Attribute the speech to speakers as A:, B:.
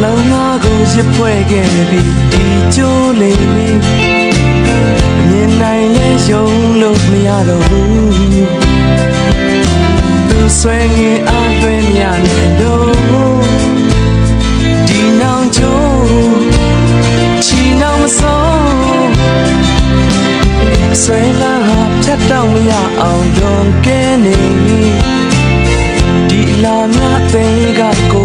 A: လုံးသားကိုရစ်ဖွဲ့ခဲ့ပြီးဒီကျိုးလေးမြင်နိုင်လဲယုံလို့မရတော့ဘူးသူဆွဲငင်အားသွင်းမြနဲ့တော့ဒီနောင်ကျိုးချီနောင်မဆုံးဆွဲလာဟာဖြတ်တော့မရအောင်တော့ကဲနေဒီလာမြသိကကို